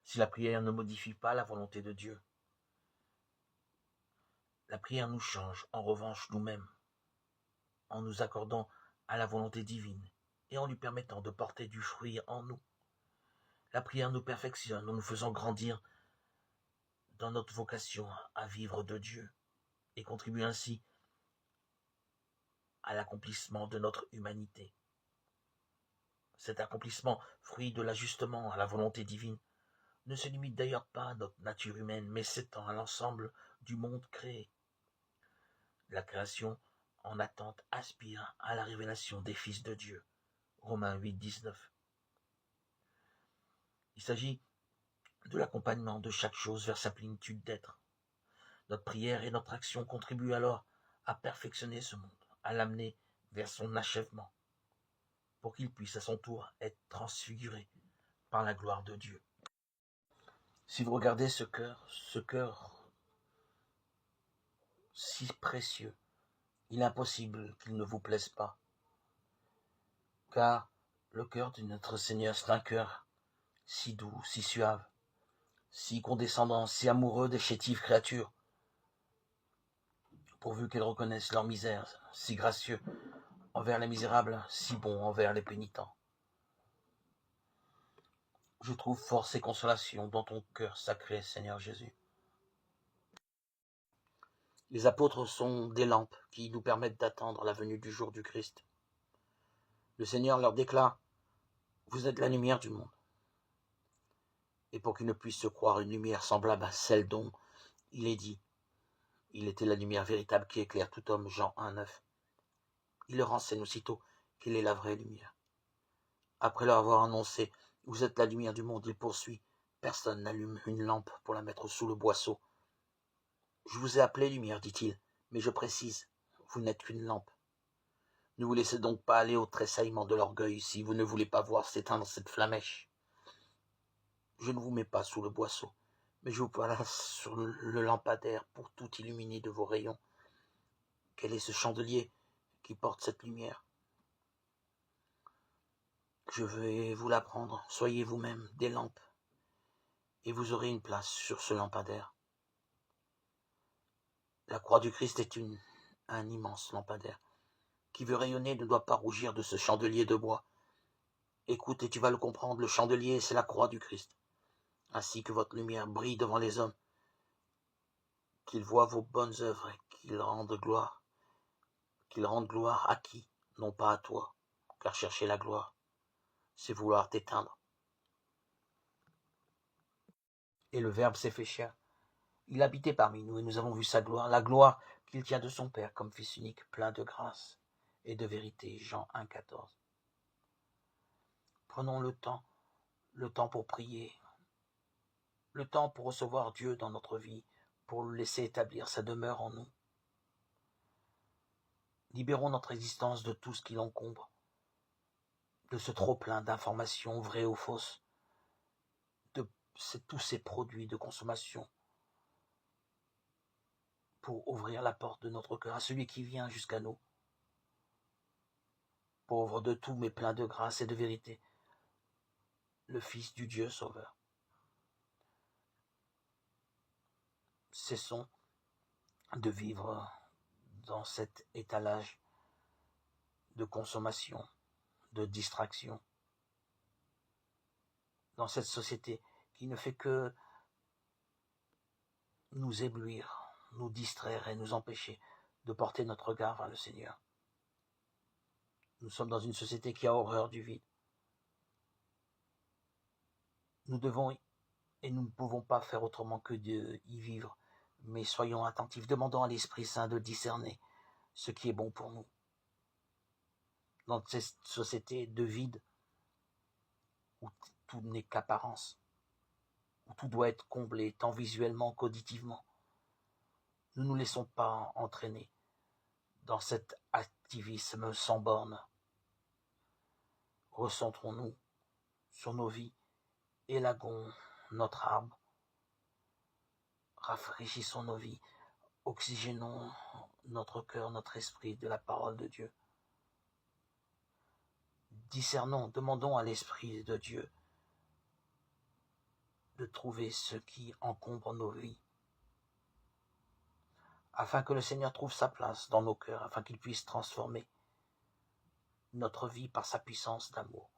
si la prière ne modifie pas la volonté de Dieu. La prière nous change, en revanche, nous-mêmes, en nous accordant à la volonté divine et en lui permettant de porter du fruit en nous. La prière nous perfectionne en nous faisant grandir dans notre vocation à vivre de Dieu et contribue ainsi à l'accomplissement de notre humanité. Cet accomplissement, fruit de l'ajustement à la volonté divine, ne se limite d'ailleurs pas à notre nature humaine, mais s'étend à l'ensemble du monde créé. La création, en attente, aspire à la révélation des fils de Dieu. Romains 8, 19. Il s'agit de l'accompagnement de chaque chose vers sa plénitude d'être. Notre prière et notre action contribuent alors à perfectionner ce monde, à l'amener vers son achèvement, pour qu'il puisse à son tour être transfiguré par la gloire de Dieu. Si vous regardez ce cœur si précieux, il est impossible qu'il ne vous plaise pas, car le cœur de notre Seigneur, c'est un cœur si doux, si suave, si condescendant, si amoureux des chétives créatures, pourvu qu'elles reconnaissent leur misère, si gracieux envers les misérables, si bon envers les pénitents. Je trouve force et consolation dans ton cœur sacré, Seigneur Jésus. Les apôtres sont des lampes qui nous permettent d'attendre la venue du jour du Christ. Le Seigneur leur déclare « Vous êtes la lumière du monde ». Et pour qu'ils ne puissent se croire une lumière semblable à celle dont il est dit « Il était la lumière véritable qui éclaire tout homme » Jean 1, 9. Il leur enseigne aussitôt quelle est la vraie lumière. Après leur avoir annoncé « Vous êtes la lumière du monde », il poursuit « Personne n'allume une lampe pour la mettre sous le boisseau. Je vous ai appelé lumière, dit-il, mais je précise, vous n'êtes qu'une lampe. Ne vous laissez donc pas aller au tressaillement de l'orgueil si vous ne voulez pas voir s'éteindre cette flamèche. Je ne vous mets pas sous le boisseau, mais je vous place sur le lampadaire pour tout illuminer de vos rayons. Quel est ce chandelier qui porte cette lumière? Je vais vous l'apprendre, soyez vous-même des lampes, et vous aurez une place sur ce lampadaire. La croix du Christ est un immense lampadaire. Qui veut rayonner ne doit pas rougir de ce chandelier de bois. Écoute et tu vas le comprendre, le chandelier, c'est la croix du Christ. Ainsi que votre lumière brille devant les hommes, qu'ils voient vos bonnes œuvres et qu'ils rendent gloire à qui? Non pas à toi, car chercher la gloire, c'est vouloir t'éteindre. Et le Verbe s'est fait chair. Il habitait parmi nous et nous avons vu sa gloire, la gloire qu'il tient de son Père comme Fils unique, plein de grâce et de vérité. Jean 1, 14. Prenons le temps pour prier, le temps pour recevoir Dieu dans notre vie, pour le laisser établir sa demeure en nous. Libérons notre existence de tout ce qui l'encombre, de ce trop-plein d'informations vraies ou fausses, de tous ces produits de consommation, pour ouvrir la porte de notre cœur à celui qui vient jusqu'à nous. Pauvre de tout, mais plein de grâce et de vérité, le Fils du Dieu Sauveur. Cessons de vivre dans cet étalage de consommation, de distraction, dans cette société qui ne fait que nous éblouir, nous distraire et nous empêcher de porter notre regard vers le Seigneur. Nous sommes dans une société qui a horreur du vide. Nous devons et nous ne pouvons pas faire autrement que d'y vivre, mais soyons attentifs, demandons à l'Esprit Saint de discerner ce qui est bon pour nous. Dans cette société de vide, où tout n'est qu'apparence, où tout doit être comblé, tant visuellement qu'auditivement, ne nous laissons pas entraîner dans cet activisme sans borne. Recentrons-nous sur nos vies, élaguons notre arbre, rafraîchissons nos vies, oxygénons notre cœur, notre esprit de la parole de Dieu. Discernons, demandons à l'Esprit de Dieu de trouver ce qui encombre nos vies, afin que le Seigneur trouve sa place dans nos cœurs, afin qu'il puisse transformer notre vie par sa puissance d'amour.